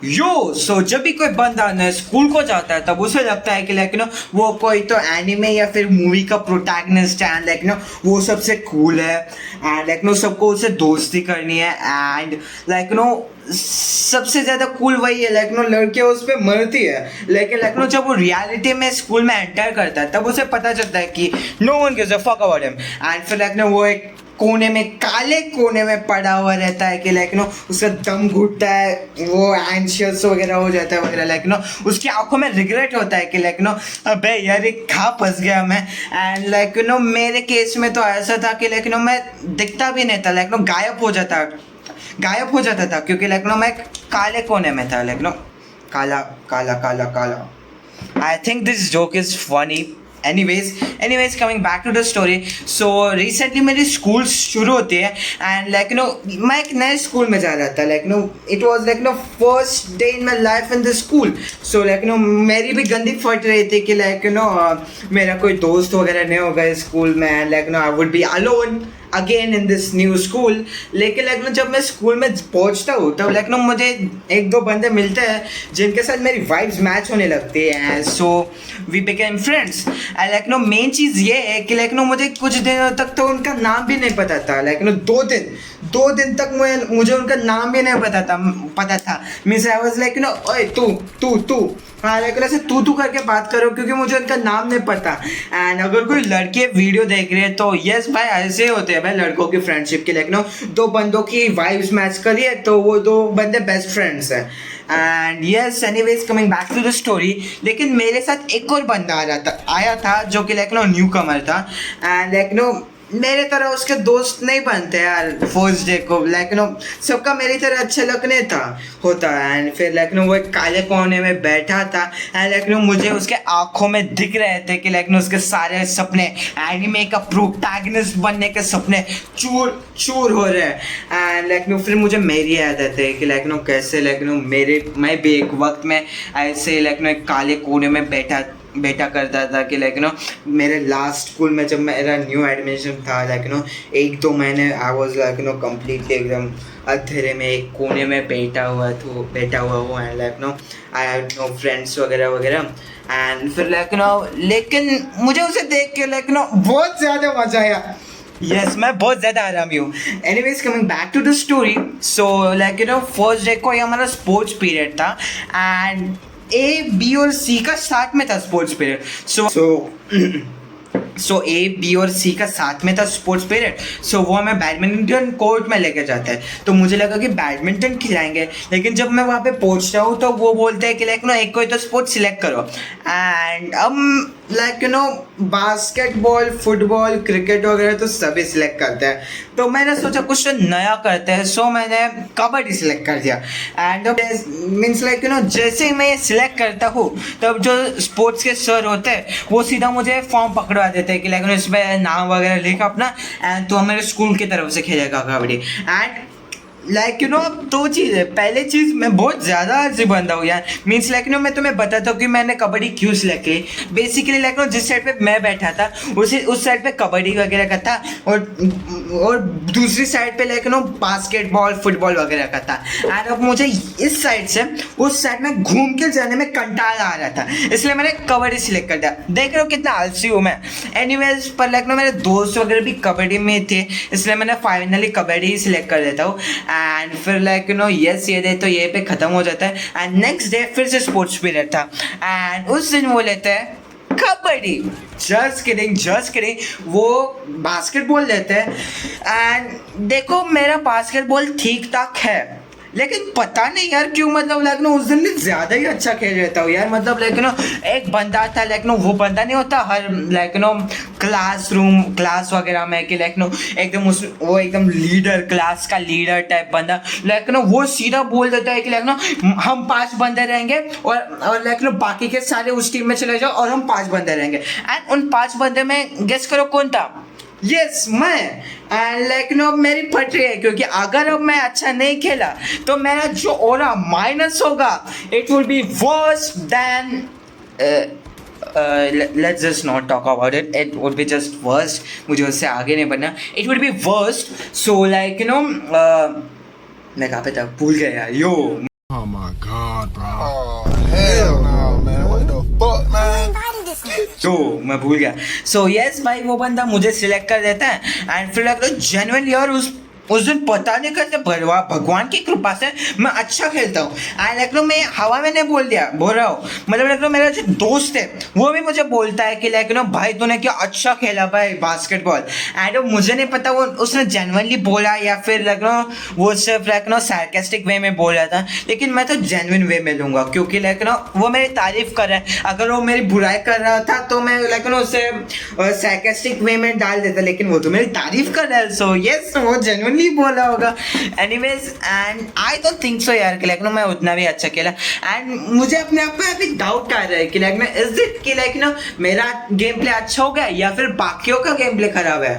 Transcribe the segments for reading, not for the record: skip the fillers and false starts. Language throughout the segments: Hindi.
जब भी कोई बंदा ना स्कूल को जाता है तब उसे लगता है कि वो कोई तो एनिमे या फिर मूवी का प्रोटैगनिस्ट है, एंड वो सबसे कूल है, एंड सबको उससे दोस्ती करनी है, एंड सबसे ज्यादा कूल वही है, लड़कियां उस पर मरती है, लेकिन जब वो रियलिटी में स्कूल में एंटर करता है तब उसे पता चलता है कि no one gives a fuck about him, and फिर वो एक कोने में, काले कोने में पड़ा हुआ रहता है कि उसका दम घुटता है, वो एंशियस वगैरह हो जाता है वगैरह, उसकी आंखों में रिग्रेट होता है कि अबे यार ये कहाँ फंस गया मैं, एंड मेरे केस में तो ऐसा था कि मैं दिखता भी नहीं था, गायब हो जाता था क्योंकि मैं काले कोने में था, काला काला काला काला। I think this joke is funny. anyways coming back to the story, so recently मेरी स्कूल शुरू होती है, एंड मैं एक नए स्कूल में जा रहा था, it was first day in my life in the school, so मेरी भी गंदी फट रही थी कि मेरा कोई दोस्त वगैरह नहीं होगा स्कूल में, and I would be alone again in this new school. लेकिन जब मैं स्कूल में पहुंचता हूँ तब मुझे एक दो बंदे मिलते हैं जिनके साथ मेरी वाइब्स मैच होने लगती है, so we became friends. Main चीज़ ये है कि मुझे कुछ दिनों तक तो उनका नाम भी नहीं पता था, 2 दिन तक मुझे उनका नाम भी नहीं पता था। मीन्स आई वाज ओए तू हाँ, ऐसे तू करके बात करो क्योंकि मुझे उनका नाम नहीं पता। एंड अगर कोई लड़के वीडियो देख रही है तो यस भाई, ऐसे होते हैं भाई लड़कों की फ्रेंडशिप के, दो बंदों की वाइब्स मैच करिए तो वो दो बंदे बेस्ट फ्रेंड्स हैं। And yes, anyways coming back to the story, लेकिन मेरे साथ एक और बंदा आया था जो कि न्यू कमर था, एंड मेरे तरह उसके दोस्त नहीं बनते यार फर्स्ट डे को, सबका मेरी तरह अच्छे लगने होता। एंड फिर वो एक काले कोने में बैठा था, एंड मुझे उसके आंखों में दिख रहे थे कि उसके सारे सपने, एनिमे का प्रोटैगनिस्ट बनने के सपने चूर हो रहे हैं। एंड फिर मुझे मेरी याद आती है कि कैसे मैं भी एक वक्त में ऐसे एक काले कोने में बैठा करता था कि मेरे लास्ट स्कूल में जब मेरा न्यू एडमिशन था, 1-2 महीने आई वाज कम्प्लीटली एकदम अंधेरे में एक कोने में बैठा हुआ हूँ, and I have no friends वगैरह। एंड फिर लेकिन मुझे उसे देख के बहुत ज़्यादा मजा आया। यस, मैं बहुत ज़्यादा आरामी हूँ। Anyways coming back to the story, so first day को ये हमारा स्पोर्ट्स पीरियड था, एंड ए बी और सी का साथ में था sports period. So A B और सी का साथ में था स्पोर्ट्स पीरियड, सो वो हमें बैडमिंटन कोर्ट में लेके जाते हैं। तो मुझे लगा कि बैडमिंटन खिलाएंगे, लेकिन जब मैं वहाँ पे पहुँचता हूँ तो वो बोलते हैं कि एक कोई तो स्पोर्ट सिलेक्ट करो, एंड अब बास्केटबॉल, फुटबॉल, क्रिकेट वगैरह तो सभी सिलेक्ट करते हैं। तो मैंने सोचा कुछ तो नया करते हैं, सो मैंने कबड्डी सिलेक्ट कर दिया। एंड मीन्स जैसे ही मैं ये सिलेक्ट करता हूँ तब जो स्पोर्ट्स के सर होते हैं वो सीधा मुझे फॉर्म पकड़वा देते हैं कि इसमें नाम वगैरह लिखा अपना, एंड तो हमारे स्कूल की तरफ से खेलेगा कबड्डी। एंड दो चीज़ है। पहले चीज़, मैं बहुत ज़्यादा आलसी बंदा हूँ यार। मीन्स मैं तुम्हें बताता हूँ कि मैंने कबड्डी क्यों सिलेक्ट की। बेसिकली जिस साइड पे मैं बैठा था उस साइड पे कबड्डी वगैरह का था, और दूसरी साइड पे बास्केटबॉल, फुटबॉल वगैरह का था। एंड अब मुझे इस साइड से उस साइड में घूम के जाने में कंटाला आ रहा था, इसलिए मैंने कबड्डी सिलेक्ट कर दिया। देख रहे हो कितना आलसी हूँ मैं। एनीवेज पर मेरे दोस्त वगैरह भी कबड्डी में थे, इसलिए मैंने फाइनली कबड्डी ही सिलेक्ट कर देता हूँ। एंड फिर यस ये डे तो ये पे ख़त्म हो जाता है, एंड नेक्स्ट डे फिर से स्पोर्ट्स पीरियड था, एंड उस दिन वो लेते हैं कबड्डी। जस्ट किडिंग, वो बास्केटबॉल लेते हैं। एंड देखो मेरा बास्केटबॉल ठीक ठाक है, लेकिन पता नहीं यार क्यों उस दिन में ज़्यादा ही अच्छा खेल रहता हूँ यार। एक बंदा था वो बंदा नहीं होता हर क्लास वगैरह में कि एकदम वो एकदम लीडर, क्लास का लीडर टाइप बंदा, वो सीधा बोल देता है कि हम 5 बंदे रहेंगे, और बाकी के सारे उस टीम में चले जाओ और हम 5 बंदे रहेंगे। एंड उन 5 बंदे में गेस करो कौन था? यस, मैं। एंड मेरी फट रही है क्योंकि अगर अब मैं अच्छा नहीं खेला तो मेरा जो ऑरा माइनस होगा, it will be worse than let's just not talk about it. It would be just worst. मुझे उससे आगे नहीं बढ़ना. It would be worst. So मैं कहाँ पे था, भूल गया यार. Oh my god, bro. Oh hell no, man. What the fuck, man? तो मैं भूल गया. सो यस भाई, वो बंदा मुझे सिलेक्ट कर देता है एंड फिर लगता है जेन्युइनली यार उस दिन पता नहीं कैसे भगवान की कृपा से मैं अच्छा खेलता हूँ. एंड लाइक नो मैं हवा में नहीं बोल रहा हूँ, मतलब लाइक नो मेरा जो दोस्त है वो भी मुझे बोलता है कि लाइक नो भाई तूने क्या अच्छा खेला भाई बास्केटबॉल. एंड मुझे नहीं पता वो उसने जेन्युइनली बोला या फिर लाइक नो वो सिर्फ लाइक नो सार्केस्टिक वे में बोल रहा था, लेकिन मैं तो जेन्युइन वे में लूँगा क्योंकि लाइक नो वो मेरी तारीफ कर रहा है. अगर वो मेरी बुराई कर रहा था तो मैं लाइक नो उसे सार्केस्टिक वे में डाल देता, लेकिन वो तो मेरी तारीफ कर रहा है. सो यस, वो जेन्युइनली बोला होगा. Anyways and I don't think so यार कि लाइक नो मैं उतना भी अच्छा खेला. एंड मुझे अपने आप में अभी डाउट आ रहा है कि लाइक नो इज इट कि लाइक नो मेरा गेम प्ले अच्छा हो गया या फिर बाकियों का गेम प्ले खराब है.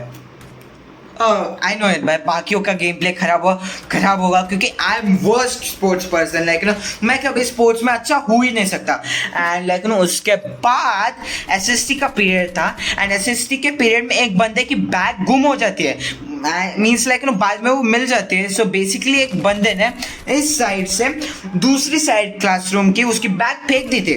आई नो इट भाई, बाकियों का गेम प्ले खराब होगा क्योंकि I am worst sports person. Like no मैं कभी स्पोर्ट्स में अच्छा हो ही नहीं सकता. एंड लाइक नो उसके बाद एसएसटी का पीरियड था एंड एसएसटी के पीरियड में एक बंदे की बैग गुम हो जाती है. मीन्स लाइक नो बाद में वो मिल जाती है. सो बेसिकली एक बंदे ने इस साइड से दूसरी साइड क्लासरूम की उसकी बैग फेंक दी थी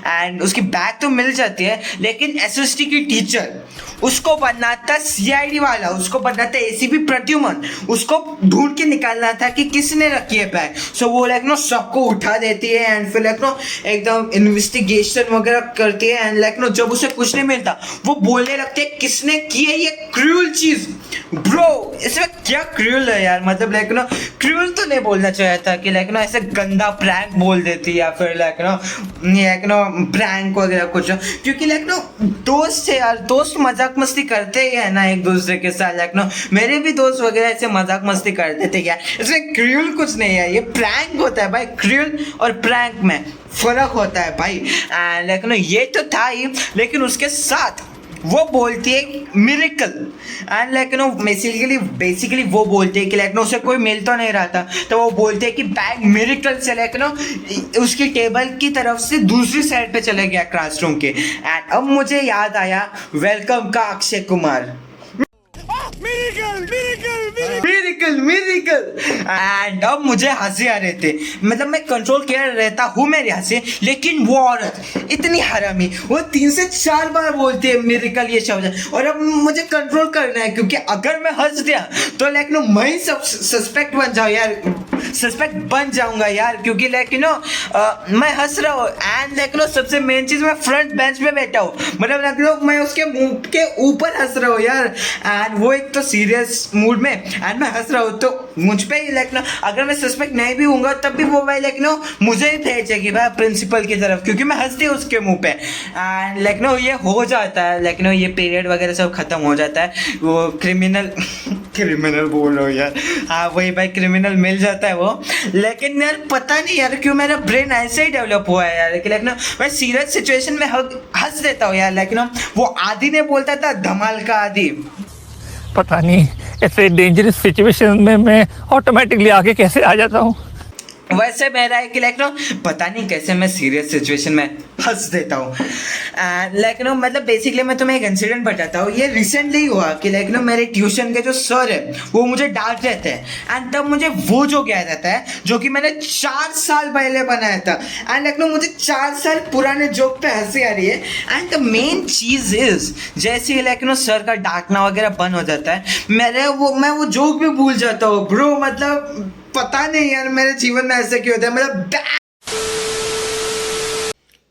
एंड उसकी बैग तो मिल जाती है, लेकिन एसएसटी की टीचर उसको बनना था सीआईडी वाला, उसको बनना था एसीपी प्रद्युमन, उसको ढूंढ के निकालना था कि किसने रखी है बैग. सो वो लाइक नो सबको उठा देती है एंड फिर लाइक नो एकदम इन्वेस्टिगेशन वगैरह करती है. एंड लाइक नो जब उसे कुछ नहीं मिलता वो बोलने लगते है किसने की है ये क्रूअल चीज. ब्रो इसमें क्या क्रूअल है यार, मतलब लाइक नो क्रूअल तो नहीं बोलना चाहिए था कि लाइक नो ऐसे गंदा प्रैंक बोल देती या फिर लाइक नो प्रैंक वगैरह कुछ, क्योंकि लाइक नो दोस्त है यार, दोस्त मजाक मस्ती करते ही है ना एक दूसरे के साथ. लाइक नो मेरे भी दोस्त वगैरह ऐसे मजाक मस्ती करते थे यार. इसमें क्रूअल कुछ नहीं है, ये प्रैंक होता है भाई. क्रूअल और प्रैंक में फर्क होता है भाई. एंड लाइक नो ये तो था ही, लेकिन उसके साथ वो बोलती है miracle. And like no basically वो बोलते हैं कि लाइक नो उसे कोई मिल तो नहीं रहा था, तो वो बोलते हैं कि बैग मिरेकल से लाइक नो उसकी टेबल की तरफ से दूसरी साइड पे चले गया क्लासरूम के. एंड अब मुझे याद आया वेलकम का अक्षय कुमार. मिरेकल एंड अब मुझे हंसी आ रहे थे, मतलब मैं कंट्रोल कर रहता हूँ मेरी हंसी, लेकिन वो औरत इतनी हरामी, वो 3 से 4 बार बोलती है मिरेकल ये शब्द. और अब मुझे कंट्रोल करना है क्योंकि अगर मैं हंस दिया तो लाइक नो मैं ही सब सस्पेक्ट बन जाऊंगा यार, क्योंकि लाइक यू नो मैं हंस रहा हूँ एंड लाइक नो सबसे मेन चीज मैं फ्रंट बेंच पे बैठा हूँ, मतलब लाइक नो मैं उसके मुंह के ऊपर हंस रहा हूँ यार. एंड वो एक तो सीरियस मूड में एंड मैं हंस रहा हूँ, तो मुझ पे ही लाइक नो अगर मैं सस्पेक्ट नहीं भी हूँगा तब भी वो भाई लाइक नो मुझे ही भेजेगी भाई प्रिंसिपल की तरफ, क्योंकि मैं हंसती हूँ उसके मुंह पे. एंड लाइक नो ये हो जाता है, लाइक नो ये पीरियड वगैरह सब खत्म हो जाता है. वो क्रिमिनल बोल रहा हूँ यार, हाँ वही भाई क्रिमिनल मिल जाता है वो. लेकिन यार पता नहीं यार क्यों मेरा ब्रेन ऐसे ही डेवलप हुआ है यार कि लाइक ना मैं सीरियस सिचुएशन में हंस देता हूँ यार. लाइक ना वो आदि ने बोलता था धमाल का आदि, पता नहीं ऐसे डेंजरस सिचुएशन में मैं ऑटोमेटिकली आगे कैसे आ जाता हूँ. वैसे मेरा है कि लाइक नो पता नहीं कैसे मैं सीरियस सिचुएशन में हंस देता हूँ. लाइक नो मतलब बेसिकली मैं तुम्हें एक इंसिडेंट बताता हूँ. ये रिसेंटली हुआ कि लाइक नो मेरे ट्यूशन के जो सर है वो मुझे डांट रहे थे एंड तब मुझे वो जोक याद आता है जो कि मैंने 4 साल पहले बनाया था. एंड लाइक नो मुझे 4 साल पुराने जोक पे हंसी आ रही है. एंड द मेन चीज इज जैसे लाइक नो सर का डांटना वगैरह बंद हो जाता है मैं वो जोक भी भूल जाता हूँ ब्रो. मतलब पता नहीं यार मेरे जीवन में ऐसा क्यों होता है, मतलब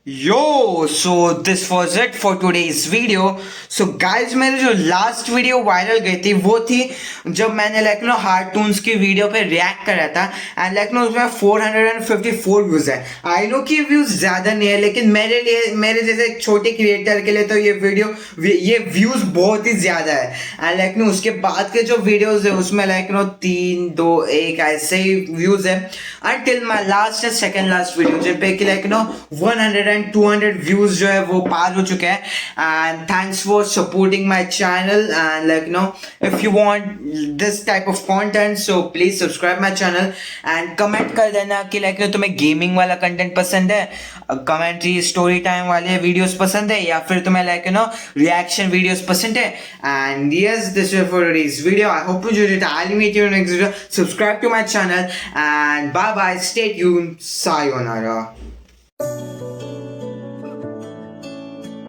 Yo, so this was it for today's video. So guys, मेरी जो लास्ट वीडियो वायरल गई थी वो थी जब मैंने लाइक नो कार्टून्स की वीडियो पे रिएक्ट करा था एंड लाइक नो उसमें 454 व्यूज है. आई नो कि व्यूज ज्यादा नहीं है, लेकिन मेरे जैसे एक छोटे क्रिएटर के लिए तो ये व्यूज बहुत ही ज्यादा है. एंड लाइक नो उसके बाद के जो वीडियोज है उसमें लाइक नो 3, 2, 1 ऐसे ही व्यूज है until my last and second last video जिन पे कि लाइक नो 100 200 व्यूज जो है वो पार हो चुके हैं. And thanks for supporting my channel. And like know if you want this type of content so please subscribe my channel and comment कर देना कि लाइक तुम्हें गेमिंग वाला कंटेंट पसंद है, कमेंट्री स्टोरी टाइम वाले वीडियोस पसंद है, या फिर तुम्हें लाइक रिएक्शन वीडियोस पसंद है. And yes, this is for today's video. I hope you enjoyed it. I'll meet you in the next video. Subscribe to my channel and bye bye. Stay tuned. Sayonara.